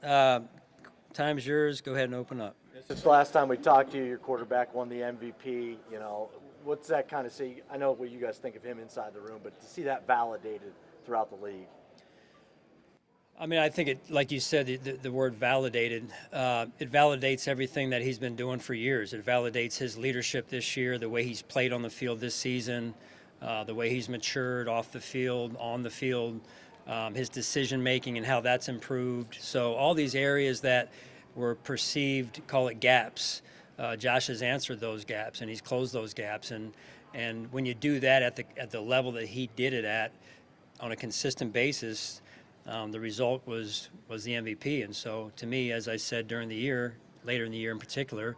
Time's yours. Go ahead and open up. Since the last time we talked to you, your quarterback won the MVP. What's that kind of say? I know what you guys think of him inside the room, but to see that validated throughout the league. I mean, I think it, like you said, the word validated, it validates everything that he's been doing for years. It validates his leadership this year, the way he's played on the field this season, the way he's matured off the field, on the field, his decision-making and how that's improved. So all these areas that were perceived, call it gaps, Josh has answered those gaps and he's closed those gaps. And when you do that at the level that he did it at on a consistent basis, the result was the MVP. And so to me, as I said during the year, later in the year in particular,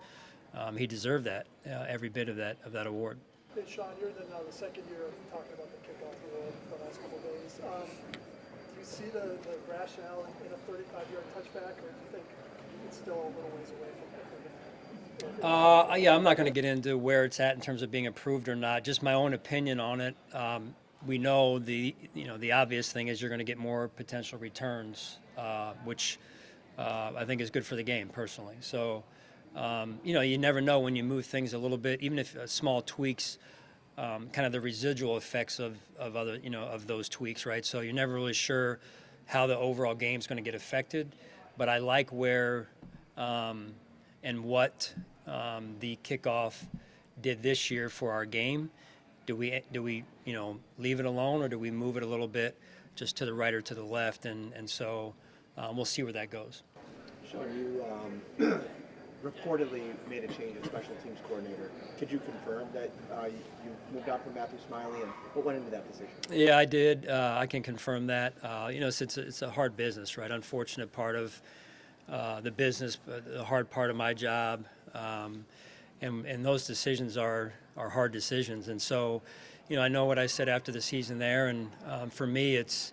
he deserved that, every bit of that award. Hey, Sean, you're in the second year of talking about the kickoff rule the last couple of days. Do you see the rationale in a 35-yard touchback, or do you think it's still a little ways away from it? Yeah, I'm not going to get into where it's at in terms of being approved or not. Just my own opinion on it. We know the obvious thing is you're going to get more potential returns, which I think is good for the game personally. So, you never know when you move things a little bit, even if small tweaks, kind of the residual effects of other, of those tweaks, right? So you're never really sure how the overall game's going to get affected. But I like where and what the kickoff did this year for our game. Do we leave it alone, or do we move it a little bit just to the right or to the left? And so we'll see where that goes. Sean, you reportedly made a change as special teams coordinator. Could you confirm that you moved out from Matthew Smiley, and what went into that decision? Yeah, I did. I can confirm that. It's a hard business, right? Unfortunate part of the business, the hard part of my job. And those decisions are hard decisions. And so, I know what I said after the season there. And for me, it's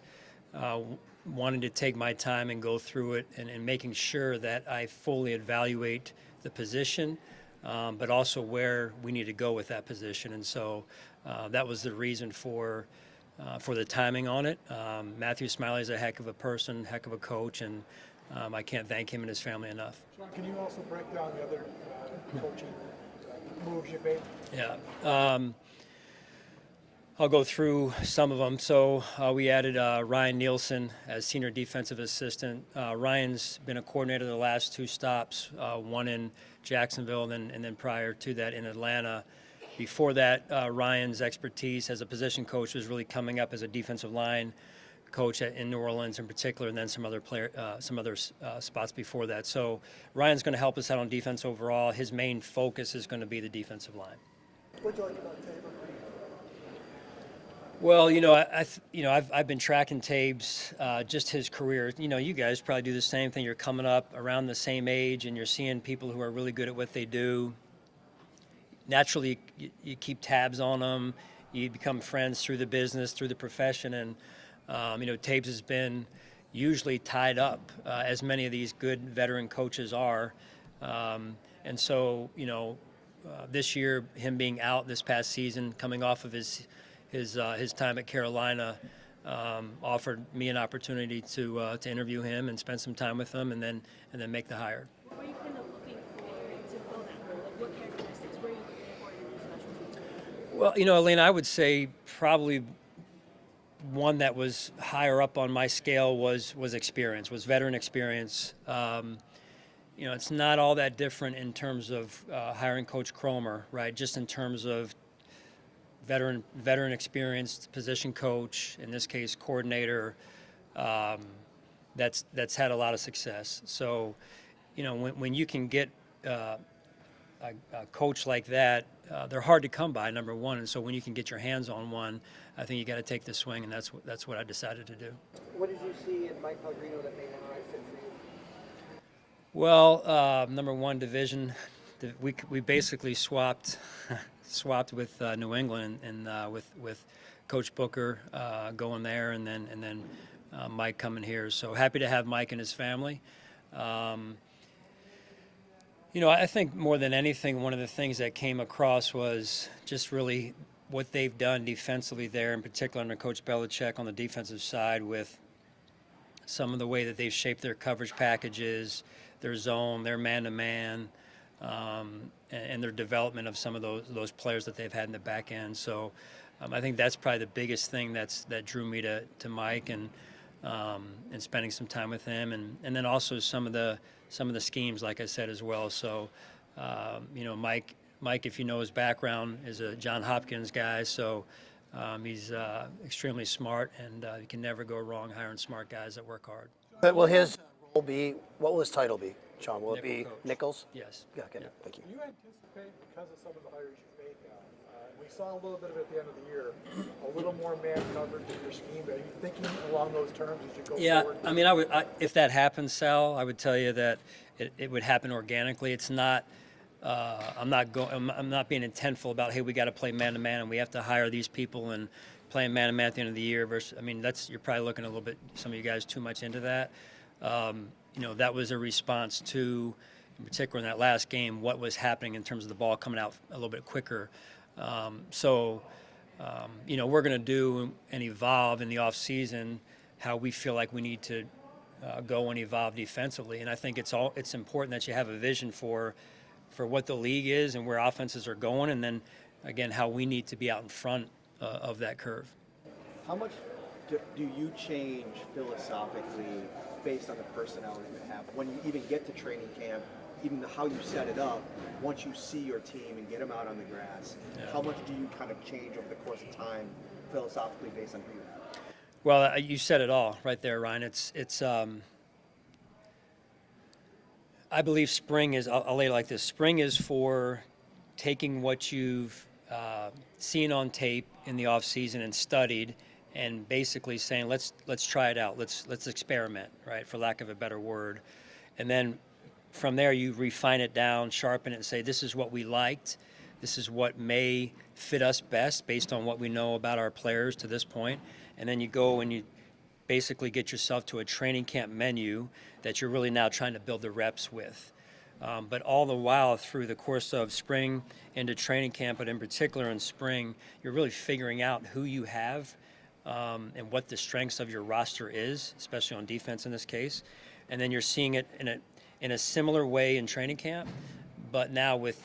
wanting to take my time and go through it and making sure that I fully evaluate the position, but also where we need to go with that position. And so that was the reason for the timing on it. Matthew Smiley is a heck of a person, heck of a coach, and I can't thank him and his family enough. Sean, can you also break down the other coaching moves you made? Yeah. I'll go through some of them. So we added Ryan Nielsen as senior defensive assistant. Ryan's been a coordinator the last two stops, one in Jacksonville and then prior to that in Atlanta. Before that, Ryan's expertise as a position coach was really coming up as a defensive line coach in New Orleans in particular, and then some other spots before that. So Ryan's going to help us out on defense overall. His main focus is going to be the defensive line. What do you like about Tabor? Well, I've been tracking Tabe's just his career. You guys probably do the same thing. You're coming up around the same age, and you're seeing people who are really good at what they do. Naturally, you keep tabs on them. You become friends through the business, through the profession, and Tabes has been usually tied up, as many of these good veteran coaches are. And so, this year, him being out this past season, coming off of his time at Carolina, offered me an opportunity to interview him and spend some time with him, and then make the hire. What were you kind of looking for to fill that role? Like, what characteristics were you looking for in your special teams? Well, Elena, I would say probably one that was higher up on my scale was experience, was veteran experience. It's not all that different in terms of hiring Coach Cromer, right? Just in terms of veteran experienced position coach, in this case coordinator, that's had a lot of success. So, when you can get a coach like that, they're hard to come by, number one. And so when you can get your hands on one, I think you got to take the swing, and that's what I decided to do. What did you see in Mike Pellegrino that made him the right fit for you? Well, number one, division. We basically swapped with New England and with Coach Booker going there, and then Mike coming here. So happy to have Mike and his family. I think more than anything, one of the things that came across was just really what they've done defensively there, in particular under Coach Belichick on the defensive side, with some of the way that they've shaped their coverage packages, their zone, their man-to-man, and their development of some of those players that they've had in the back end. So I think that's probably the biggest thing that drew me to Mike and spending some time with him, and then also some of the schemes, like I said, as well. So Mike, if you know his background, is a John Hopkins guy, so he's extremely smart, and you can never go wrong hiring smart guys that work hard. But will his role be, what will his title be, Sean? Will it be Nickel coach. Nichols? Yes. Yeah, okay, thank you. Do you anticipate, because of some of the hires you've made now, we saw a little bit of it at the end of the year, a little more man coverage in your scheme? Are you thinking along those terms as you go Yeah, forward? I mean, if that happens, Sal, I would tell you that it would happen organically. It's not. I'm not being intentful about, hey, we got to play man to man and we have to hire these people and playing man to man at the end of the year. Versus, I mean, you're probably looking a little bit, some of you guys, too much into that. That was a response to, in particular in that last game, what was happening in terms of the ball coming out a little bit quicker. We're going to do and evolve in the off season how we feel like we need to go and evolve defensively. And I think it's important that you have a vision for what the league is and where offenses are going, and then again how we need to be out in front of that curve. How much do you change philosophically based on the personnel that you have when you even get to training camp, even how you set it up? Once you see your team and get them out on the grass, how much do you kind of change over the course of time philosophically based on who you have? Well, you said it all right there, Ryan. It's I believe spring is, I'll lay it like this. Spring is for taking what you've seen on tape in the off season and studied, and basically saying, let's try it out. Let's experiment, right, for lack of a better word. And then from there you refine it down, sharpen it, and say, this is what we liked. This is what may fit us best based on what we know about our players to this point. And then you go and you basically get yourself to a training camp menu that you're really now trying to build the reps with. But all the while through the course of spring into training camp, but in particular in spring, you're really figuring out who you have and what the strengths of your roster is, especially on defense in this case. And then you're seeing it in a similar way in training camp, but now with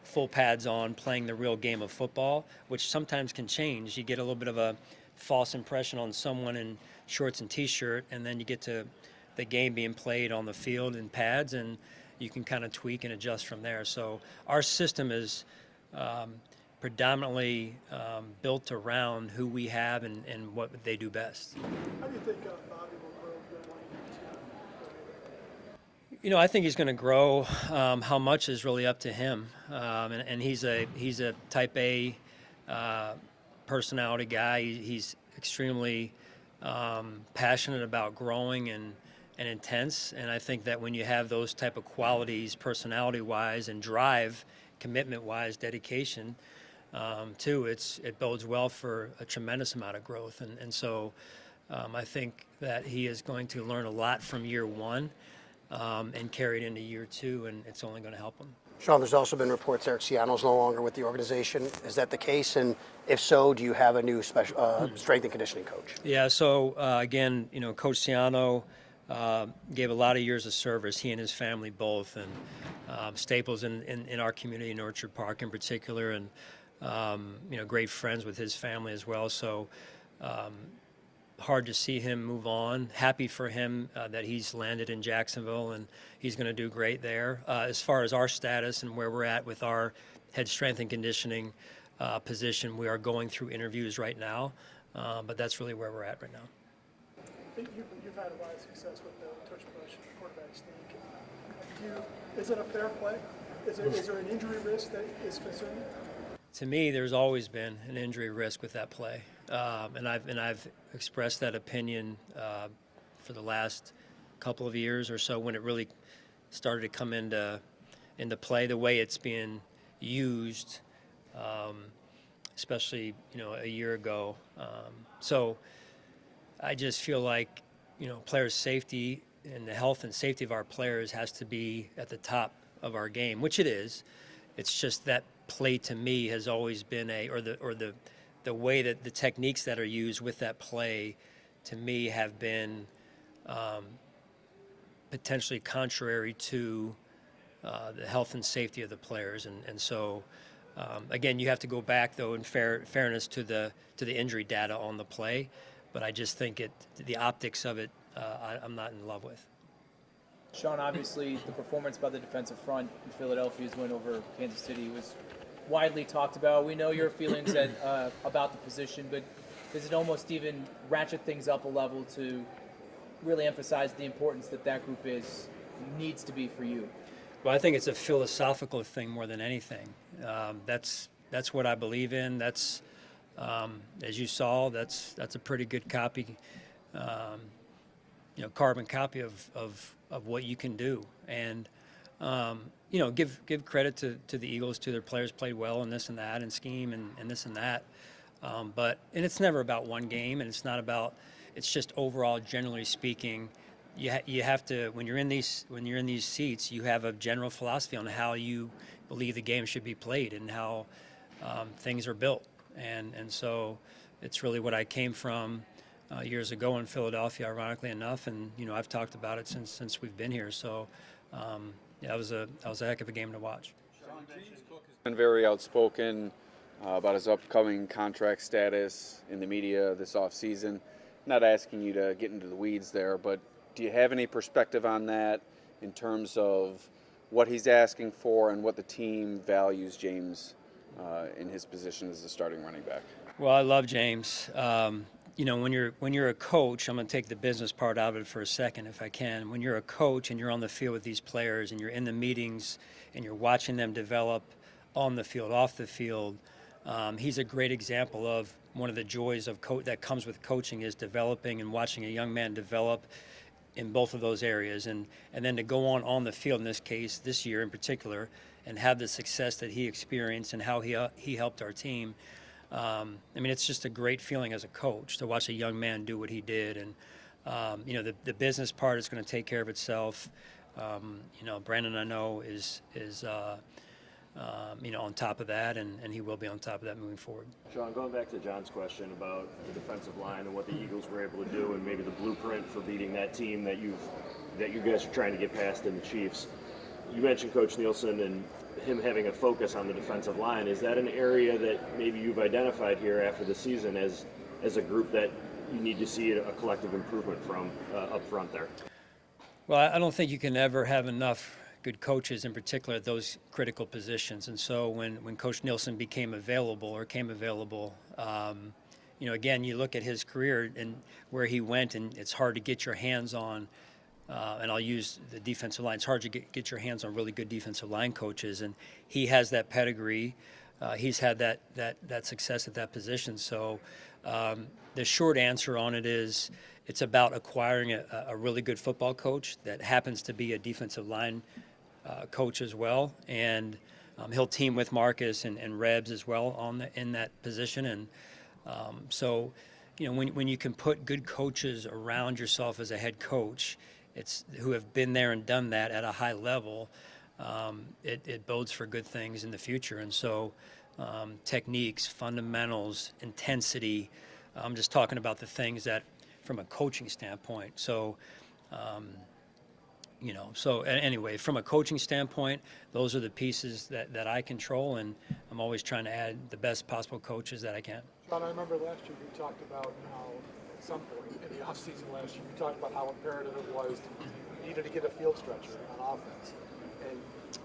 full pads on, playing the real game of football, which sometimes can change. You get a little bit of a false impression on someone in shorts and T-shirt, and then you get to the game being played on the field in pads, and you can kind of tweak and adjust from there. So our system is predominantly built around who we have and what they do best. How do you think Bobby will grow year 1 and year 2? I think he's going to grow. How much is really up to him, and he's a type A personality guy. He's extremely passionate about growing and intense, and I think that when you have those type of qualities, personality-wise, and drive, commitment-wise, dedication, too, it bodes well for a tremendous amount of growth, and so I think that he is going to learn a lot from year 1 and carry it into year 2, and it's only going to help him. Sean, there's also been reports Eric Ciano's no longer with the organization. Is that the case? And if so, do you have a new special strength and conditioning coach? Yeah, so again, Coach Ciano gave a lot of years of service, he and his family both, and staples in our community in Orchard Park in particular, and great friends with his family as well. So hard to see him move on. Happy for him that he's landed in Jacksonville and he's going to do great there. As far as our status and where we're at with our head strength and conditioning position, we are going through interviews right now, but that's really where we're at right now. I think you've had a lot of success with the tush push quarterback sneak. Is it a fair play? Is there an injury risk that is concerning? To me, there's always been an injury risk with that play, and I've expressed that opinion for the last couple of years or so when it really started to come into play the way it's being used, especially a year ago. So I just feel like players' safety and the health and safety of our players has to be at the top of our game, which it is. It's just that play to me has always been the way that the techniques that are used with that play to me have been potentially contrary to the health and safety of the players. And so, again, you have to go back, though, in fairness to the injury data on the play. But I just think the optics of it, I'm not in love with. Sean, obviously, the performance by the defensive front in Philadelphia's win over Kansas City was widely talked about. We know your feelings about the position, but does it almost even ratchet things up a level to really emphasize the importance that group needs to be for you? Well, I think it's a philosophical thing more than anything. That's what I believe in. That's, as you saw, that's a pretty good copy, carbon copy of what you can do. And give credit to the Eagles, to their players played well and this and that and scheme and this and that. But it's never about one game, and it's not about. It's just overall, generally speaking, you have to when you're in these seats, you have a general philosophy on how you believe the game should be played and how things are built, and so it's really what I came from years ago in Philadelphia, ironically enough, and I've talked about it since we've been here. So that was a heck of a game to watch. Been very outspoken about his upcoming contract status in the media this offseason. Not asking you to get into the weeds there, but do you have any perspective on that in terms of what he's asking for and what the team values James in his position as the starting running back? Well, I love James. When you're a coach, I'm going to take the business part out of it for a second if I can. When you're a coach and you're on the field with these players and you're in the meetings and you're watching them develop on the field, off the field, he's a great example of one of the joys of that comes with coaching is developing and watching a young man develop in both of those areas, and then to go on the field in this case, this year in particular, and have the success that he experienced and how he helped our team. It's just a great feeling as a coach to watch a young man do what he did, and the business part is going to take care of itself. Brandon, I know, is on top of that, and he will be on top of that moving forward. Sean, going back to John's question about the defensive line and what the Eagles were able to do, and maybe the blueprint for beating that team that you guys are trying to get past in the Chiefs. You mentioned Coach Nielsen and him having a focus on the defensive line. Is that an area that maybe you've identified here after the season as a group that you need to see a collective improvement from up front there? Well, I don't think you can ever have enough good coaches, in particular at those critical positions. And so when Coach Nielsen came available, again, you look at his career and where he went, and it's hard to get your hands on, and I'll use the defensive line, it's hard to get your hands on really good defensive line coaches, and he has that pedigree. He's had that success at that position. So the short answer on it is it's about acquiring a really good football coach that happens to be a defensive line coach as well, and he'll team with Marcus and Rebs as well in that position. And so when you can put good coaches around yourself as a head coach, who have been there and done that at a high level, it bodes for good things in the future. And so techniques, fundamentals, intensity, I'm just talking about the things that from a coaching standpoint. So anyway, from a coaching standpoint, those are the pieces that I control, and I'm always trying to add the best possible coaches that I can. Sean, I remember last year you talked about how, at some point in the offseason last year, you talked about how imperative it was you needed to get a field stretcher on offense.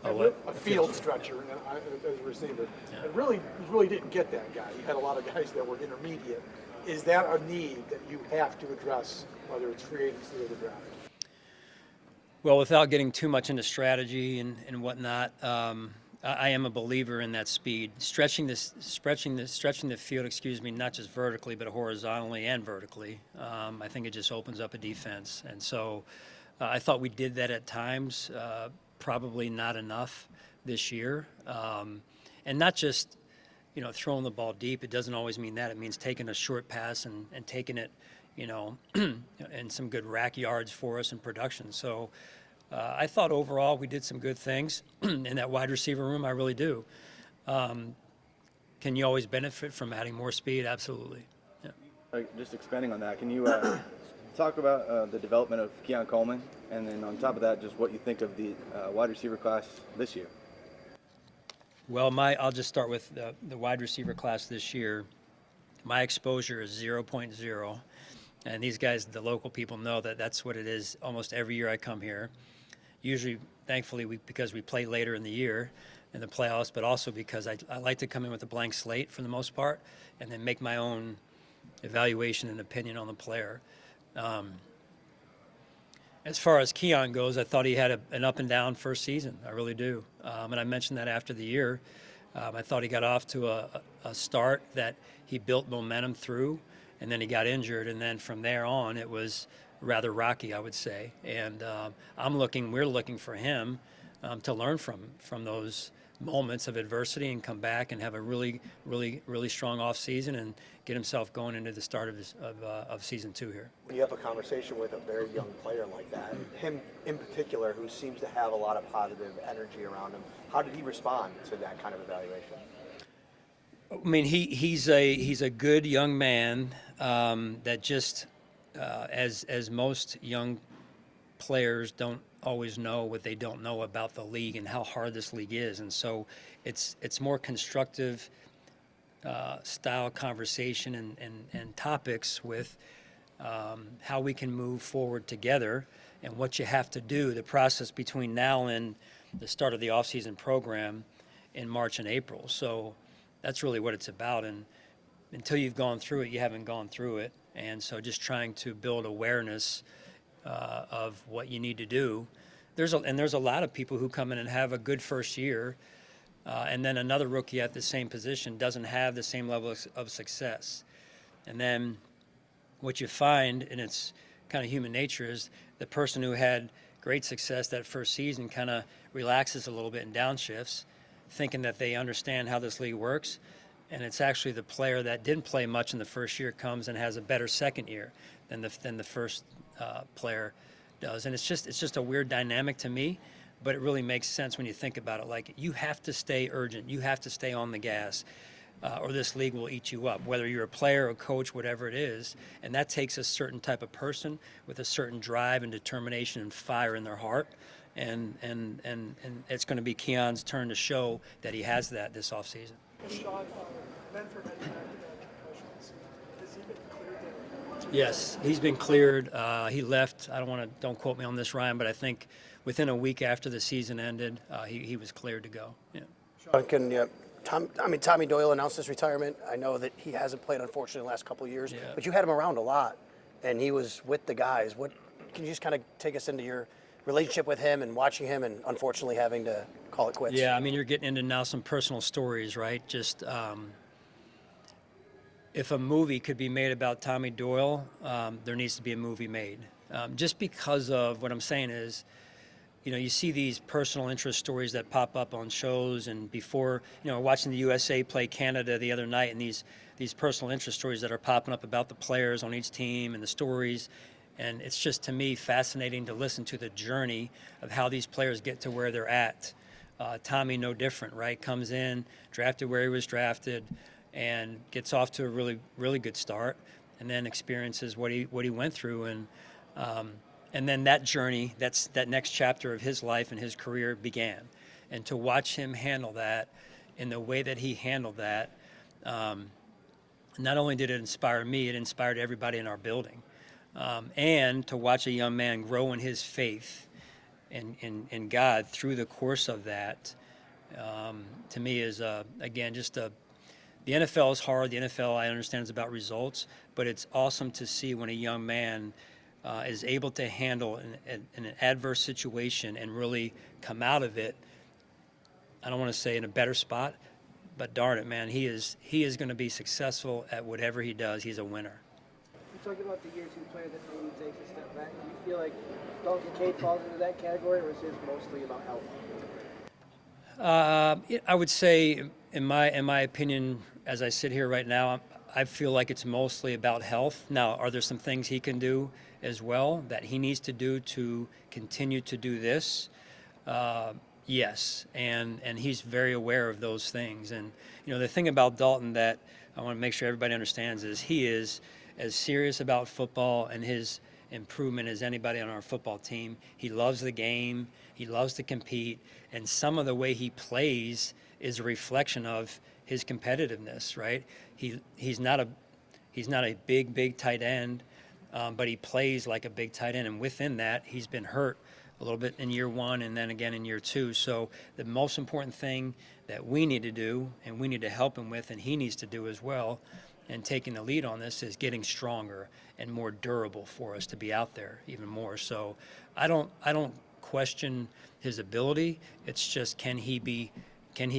A field stretcher as a receiver. Yeah. And really, you really didn't get that guy. You had a lot of guys that were intermediate. Is that a need that you have to address, whether it's free agency or the draft? Well, without getting too much into strategy and whatnot, I am a believer in that speed, stretching the field. Not just vertically, but horizontally and vertically. I think it just opens up a defense, and so I thought we did that at times. Probably not enough this year, and not just throwing the ball deep. It doesn't always mean that. It means taking a short pass and taking it, and some good rack yards for us in production. So I thought overall we did some good things in that wide receiver room. I really do. Can you always benefit from adding more speed? Absolutely. Yeah. Just expanding on that, can you talk about the development of Keon Coleman, and then on top of that, just what you think of the wide receiver class this year? Well, I'll just start with the wide receiver class this year. My exposure is 0.0, and these guys, the local people, know that that's what it is almost every year I come here. Usually, thankfully, because we play later in the year in the playoffs, but also because I like to come in with a blank slate for the most part and then make my own evaluation and opinion on the player. As far as Keon goes, I thought he had an up and down first season. I really do. And I mentioned that after the year. I thought he got off to a start that he built momentum through, and then he got injured. And then from there on, it was rather rocky, I would say. And we're looking for him to learn from those moments of adversity and come back and have a really, really, really strong off season and get himself going into the start of season 2 here. When you have a conversation with a very young player like that, him in particular, who seems to have a lot of positive energy around him, how did he respond to that kind of evaluation? I mean, he's a good young man that just as most young players don't always know what they don't know about the league and how hard this league is, and so it's more constructive style conversation and topics with how we can move forward together and what you have to do, the process between now and the start of the off-season program in March and April. So that's really what it's about, and until you've gone through it, you haven't gone through it. And so just trying to build awareness of what you need to do. There's a lot of people who come in and have a good first year, and then another rookie at the same position doesn't have the same level of success. And then what you find, and it's kind of human nature, is the person who had great success that first season kind of relaxes a little bit and downshifts, thinking that they understand how this league works. And it's actually the player that didn't play much in the first year comes and has a better second year than the first player does. And it's just a weird dynamic to me, but it really makes sense when you think about it. Like, you have to stay urgent. You have to stay on the gas, or this league will eat you up, whether you're a player, a coach, whatever it is. And that takes a certain type of person with a certain drive and determination and fire in their heart. And it's going to be Keon's turn to show that he has that this offseason. Sean, Benford had back-to-back concussions. Has he been cleared? Yes, he's been cleared. He left. Don't quote me on this, Ryan, but I think within a week after the season ended, he was cleared to go. Yeah. Tommy Doyle announced his retirement. I know that he hasn't played, unfortunately, the last couple of years, but you had him around a lot, and he was with the guys. Can you just kind of take us into your relationship with him and watching him and unfortunately having to call it quits? Yeah, I mean, you're getting into now some personal stories, right? Just if a movie could be made about Tommy Doyle, there needs to be a movie made. Just because of what I'm saying is, you see these personal interest stories that pop up on shows, and before, watching the USA play Canada the other night, and these personal interest stories that are popping up about the players on each team and the stories. And it's just, to me, fascinating to listen to the journey of how these players get to where they're at. Tommy, no different, right? Comes in, drafted where he was drafted, and gets off to a really, really good start, and then experiences what he went through, and then that journey, that next chapter of his life and his career began. And to watch him handle that in the way that he handled that, not only did it inspire me, it inspired everybody in our building. And to watch a young man grow in his faith in God through the course of that, to me is, again, the NFL is hard. The NFL, I understand, is about results, but it's awesome to see when a young man is able to handle an adverse situation and really come out of it. I don't want to say in a better spot, but darn it, man, he is going to be successful at whatever he does. He's a winner. You talked about the year 2 player that maybe takes a step back. Do you feel like Dalton Kincaid falls into that category, or is it mostly about health? I would say, in my opinion, as I sit here right now, I feel like it's mostly about health. Now, are there some things he can do as well that he needs to do to continue to do this? Yes, and he's very aware of those things. And the thing about Dalton that I want to make sure everybody understands is he is as serious about football and his improvement as anybody on our football team. He loves the game. He loves to compete. And some of the way he plays is a reflection of his competitiveness, right? He's not a big tight end, but he plays like a big tight end. And within that, he's been hurt a little bit in year one and then again in year two. So the most important thing that we need to do, and we need to help him with, and he needs to do as well, and taking the lead on this, is getting stronger and more durable for us to be out there even more. So I don't question his ability. It's just can he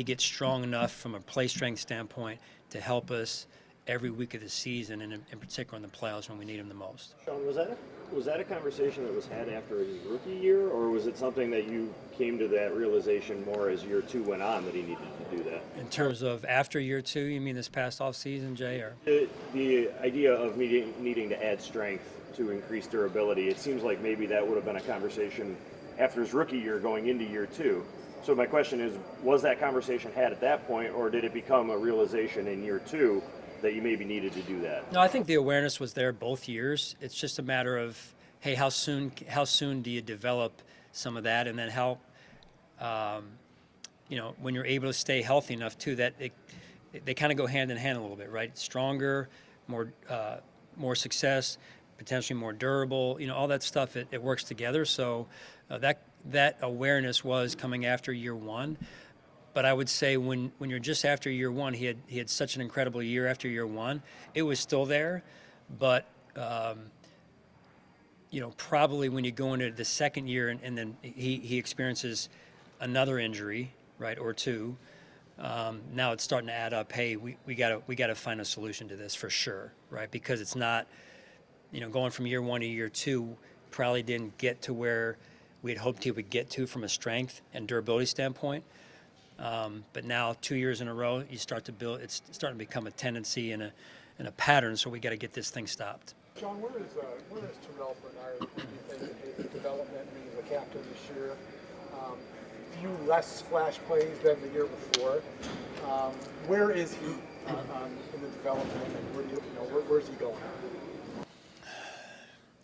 get strong enough from a play strength standpoint to help us every week of the season, and in particular in the playoffs when we need him the most. Sean, was that a conversation that was had after his rookie year, or was it something that you came to that realization more as year two went on that he needed to do that? In terms of after year two, you mean this past off season, Jay? Or The idea of needing to add strength to increase durability, it seems like maybe that would have been a conversation after his rookie year going into year two. So my question is, was that conversation had at that point, or did it become a realization in year two that you maybe needed to do that? No, I think the awareness was there both years. It's just a matter of, hey, how soon do you develop some of that, and then how, when you're able to stay healthy enough too, that they kind of go hand in hand a little bit, right? Stronger, more success, potentially more durable, all that stuff. It works together. So that awareness was coming after year one. But I would say when you're just after year one, he had such an incredible year after year one. It was still there, but probably when you go into the second year and then he experiences another injury, right, or two. Now it's starting to add up. Hey, we gotta find a solution to this for sure, right? Because it's not, going from year one to year two, probably didn't get to where we had hoped he would get to from a strength and durability standpoint. But now 2 years in a row, you start to build. It's starting to become a tendency and a pattern. So we got to get this thing stopped. Sean, where is Terrel Bernard, do you think, in his development, being the captain this year? Few less splash plays than the year before. Where is he in the development, and where's he going?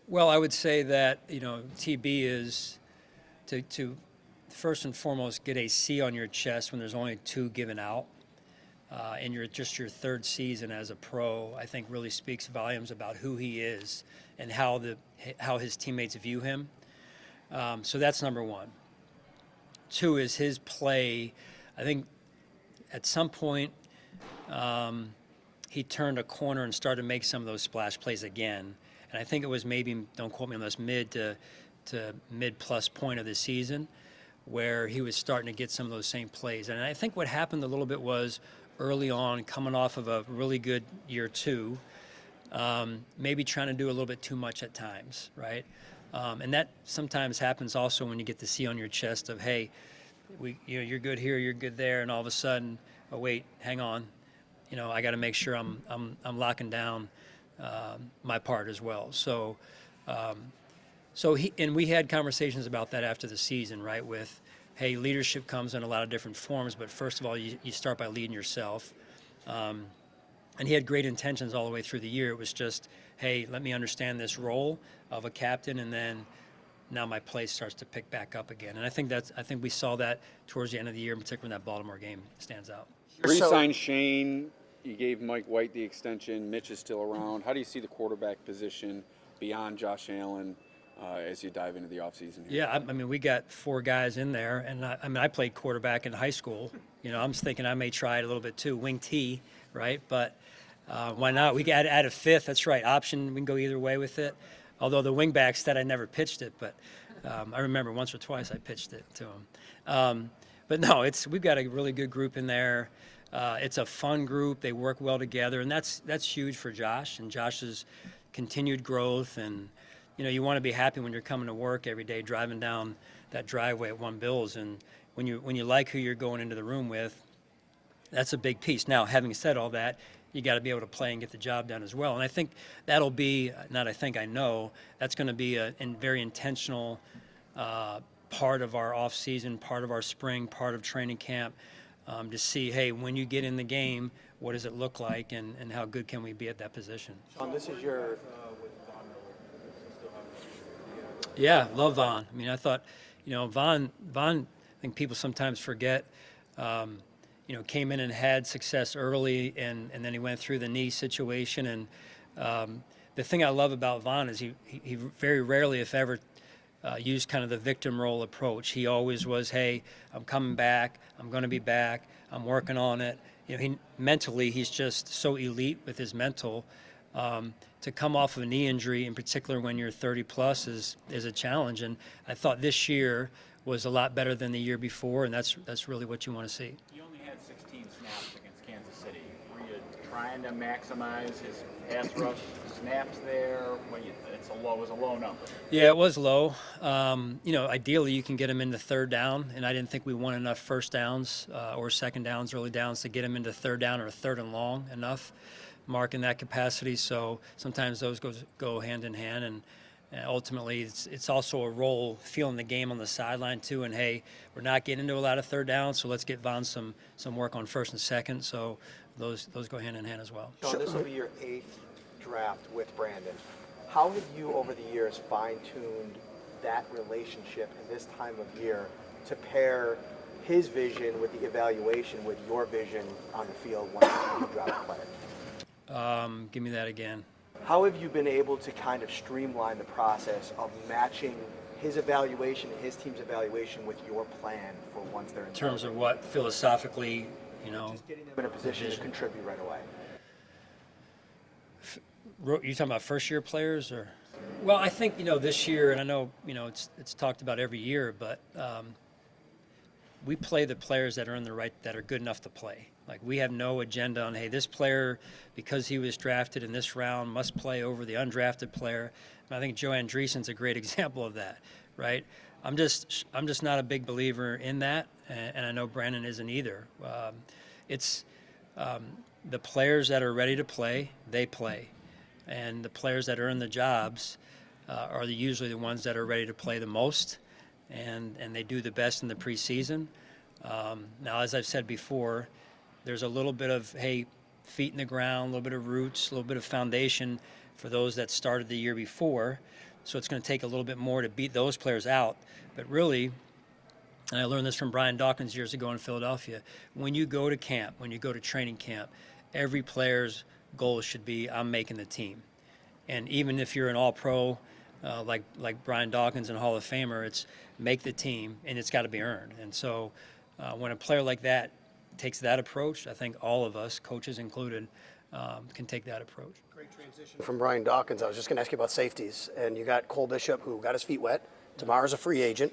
Well, I would say that TB is to first and foremost get a C on your chest when there's only 2 given out, and you're just your third season as a pro. I think really speaks volumes about who he is and how his teammates view him. So that's number one. 2 is his play. I think at some point he turned a corner and started to make some of those splash plays again. And I think it was maybe, don't quote me on this, mid to mid plus point of the season, where he was starting to get some of those same plays. And I think what happened a little bit was early on, coming off of a really good year two, maybe trying to do a little bit too much at times, right? And that sometimes happens also when you get the C on your chest of, hey, you're good here, you're good there, and all of a sudden, oh wait, hang on, I got to make sure I'm locking down my part as well. So we had conversations about that after the season, right? With, hey, leadership comes in a lot of different forms, but first of all, you start by leading yourself. And he had great intentions all the way through the year. It was just, hey, let me understand this role of a captain, and then now my play starts to pick back up again. And I think we saw that towards the end of the year, in particular when that Baltimore game stands out. Re-signed Shane. You gave Mike White the extension. Mitch is still around. How do you see the quarterback position beyond Josh Allen as you dive into the offseason here? Yeah, I mean, we got 4 guys in there, and I played quarterback in high school. I'm thinking I may try it a little bit too, wing T, right? But why not? We got add a 5th. That's right, option. We can go either way with it. Although the wingback said I never pitched it, but I remember once or twice I pitched it to him. But no, we've got a really good group in there. It's a fun group. They work well together, and that's huge for Josh and Josh's continued growth. And you want to be happy when you're coming to work every day, driving down that driveway at One Bills, and when you like who you're going into the room with, that's a big piece. Now, having said all that, you got to be able to play and get the job done as well. And I think that'll be, I know, that's going to be a very intentional part of our off season, part of our spring, part of training camp, to see, hey, when you get in the game, what does it look like, and how good can we be at that position? Sean, this is your Yeah, love Vaughn. I mean, I thought, Vaughn, I think people sometimes forget, came in and had success early, and then he went through the knee situation. And the thing I love about Vaughn is he very rarely, if ever, used kind of the victim role approach. He always was, hey, I'm coming back. I'm going to be back. I'm working on it. He's just so elite with his mental. To come off of a knee injury, in particular when you're 30 plus, is a challenge. And I thought this year was a lot better than the year before, and that's really what you want to see. He only had 16 snaps against Kansas City. Were you trying to maximize his pass rush snaps there? It was a low number. Yeah, it was low. Ideally you can get him into third down, and I didn't think we won enough first downs or second downs, early downs, to get him into third down or third and long enough, mark in that capacity. So sometimes those go hand in hand, and ultimately it's also a role feeling the game on the sideline too. And hey, we're not getting into a lot of third downs, so let's get Vaughn some work on first and second. So those go hand in hand as well. Sean, this will be your 8th draft with Brandon. How have you over the years fine-tuned that relationship in this time of year to pair his vision with the evaluation with your vision on the field once you draft a player? Give me that again. How have you been able to kind of streamline the process of matching his evaluation, his team's evaluation with your plan for once they're in terms of what philosophically, just getting them in a position to contribute right away? You talking about first-year players, or? Well, I think this year, and I know it's talked about every year, but we play the players that are good enough to play. Like, we have no agenda on, hey, this player, because he was drafted in this round, must play over the undrafted player. And I think Joe Andreessen's a great example of that, right? I'm just not a big believer in that, and I know Brandon isn't either. It's the players that are ready to play, they play. And the players that are in the jobs are usually the ones that are ready to play the most, and they do the best in the preseason. Now, as I've said before, there's a little bit of, hey, feet in the ground, a little bit of roots, a little bit of foundation for those that started the year before. So it's going to take a little bit more to beat those players out. But really, and I learned this from Brian Dawkins years ago in Philadelphia, when you go to camp, when you go to training camp, every player's goal should be, I'm making the team. And even if you're an all-pro, like Brian Dawkins and Hall of Famer, it's make the team, and it's got to be earned. And so when a player like that takes that approach, I think all of us, coaches included, can take that approach. Great transition from Brian Dawkins. I was just going to ask you about safeties. And you got Cole Bishop, who got his feet wet. Tomorrow's a free agent.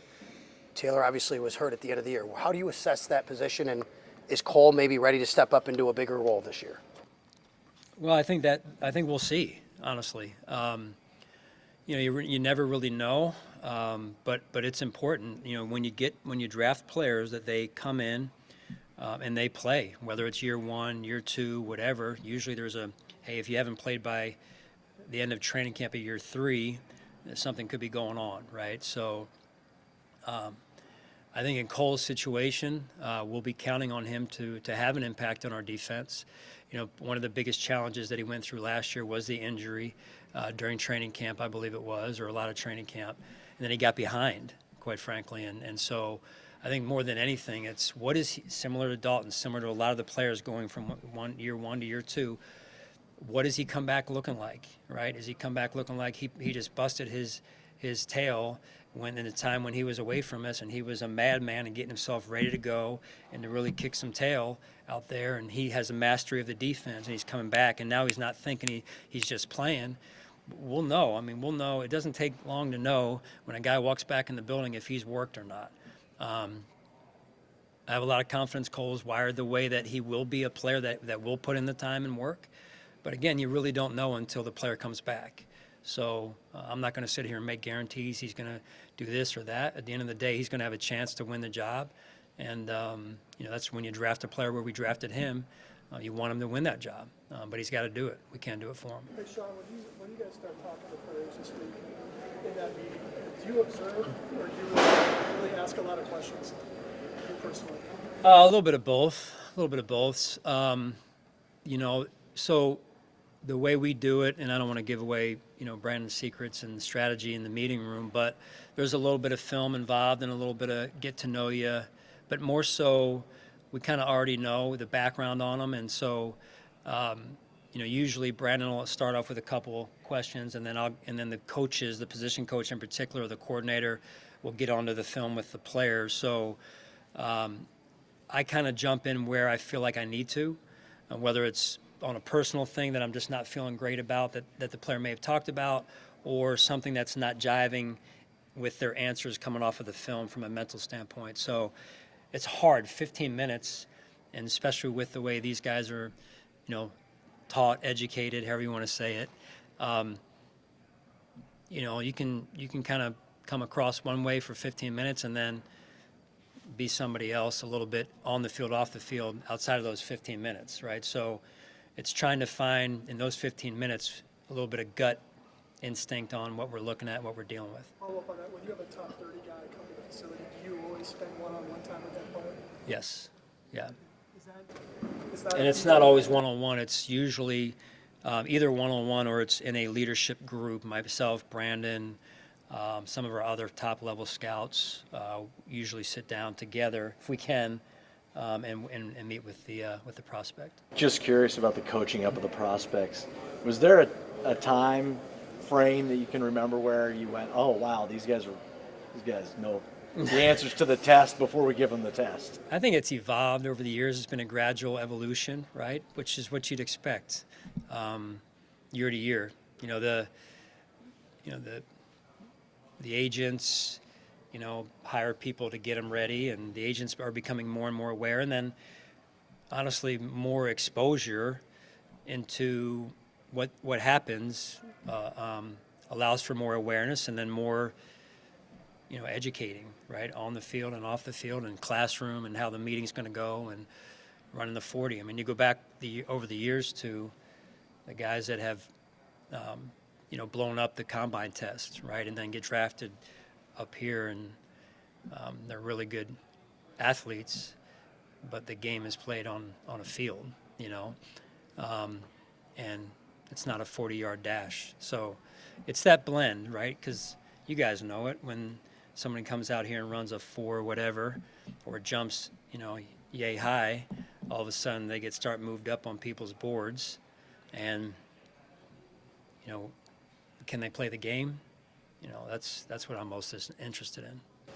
Taylor obviously was hurt at the end of the year. How do you assess that position, and is Cole maybe ready to step up into a bigger role this year? Well, I think we'll see, honestly. You never really know, but it's important. When you draft players, that they come in and they play, whether it's year 1, year 2, whatever. Usually there's hey, if you haven't played by the end of training camp at year 3, something could be going on, right? So I think in Cole's situation, we'll be counting on him to have an impact on our defense. One of the biggest challenges that he went through last year was the injury during training camp, I believe it was, or a lot of training camp. And then he got behind, quite frankly. And so I think more than anything, it's what is he, similar to Dalton, similar to a lot of the players going from year 1 to year 2, what does he come back looking like, right? Does he come back looking like he just busted his tail when in the time when he was away from us, and he was a madman and getting himself ready to go and to really kick some tail out there, and he has a mastery of the defense, and he's coming back, and now he's not thinking he's just playing. We'll know. I mean, we'll know. It doesn't take long to know when a guy walks back in the building if he's worked or not. I have a lot of confidence Cole's wired the way that he will be a player that will put in the time and work. But again, you really don't know until the player comes back. So I'm not going to sit here and make guarantees he's going to do this or that. At the end of the day, he's going to have a chance to win the job. And, that's when you draft a player where we drafted him. You want him to win that job. But he's got to do it. We can't do it for him. Hey, Sean, when you guys start talking to players this week in that meeting, do you observe or do you really ask a lot of questions, you personally? A little bit of both. So the way we do it, and I don't want to give away, Brandon's secrets and strategy in the meeting room, but there's a little bit of film involved and a little bit of get to know you, but more so we kind of already know the background on them. And so, usually Brandon will start off with a couple questions, and then the coaches, the position coach in particular, or the coordinator, will get onto the film with the players. So I kind of jump in where I feel like I need to, whether it's on a personal thing that I'm just not feeling great about that the player may have talked about, or something that's not jiving with their answers coming off of the film from a mental standpoint. So it's hard, 15 minutes, and especially with the way these guys are, taught, educated, however you want to say it. You can kind of come across one way for 15 minutes and then be somebody else a little bit on the field, off the field, outside of those 15 minutes, right? So it's trying to find in those 15 minutes a little bit of gut instinct on what we're looking at, what we're dealing with. Follow up on that. When you have a top 30 guy come to the facility, do you always spend one-on-one time with that player? Yes, yeah. Is that And it's not always one-on-one. It's usually either one-on-one or it's in a leadership group. Myself, Brandon, some of our other top-level scouts usually sit down together, if we can, and meet with the prospect. Just curious about the coaching up of the prospects. Was there a time frame that you can remember where you went, oh wow, these guys know the answers to the test before we give them the test? I think it's evolved over the years. It's been a gradual evolution, right? Which is what you'd expect year to year. The agents, hire people to get them ready, and the agents are becoming more and more aware. And then, honestly, more exposure into what happens allows for more awareness, and then more, educating, right, on the field and off the field and classroom and how the meeting's going to go and running the 40. I mean, you go back over the years to the guys that have, blown up the combine test, right, and then get drafted up here, and they're really good athletes, but the game is played on a field, and it's not a 40-yard dash. So it's that blend, right, because you guys know it. When somebody comes out here and runs a 4 whatever, or jumps, yay high, all of a sudden they start moved up on people's boards, and, can they play the game? That's what I'm most interested in.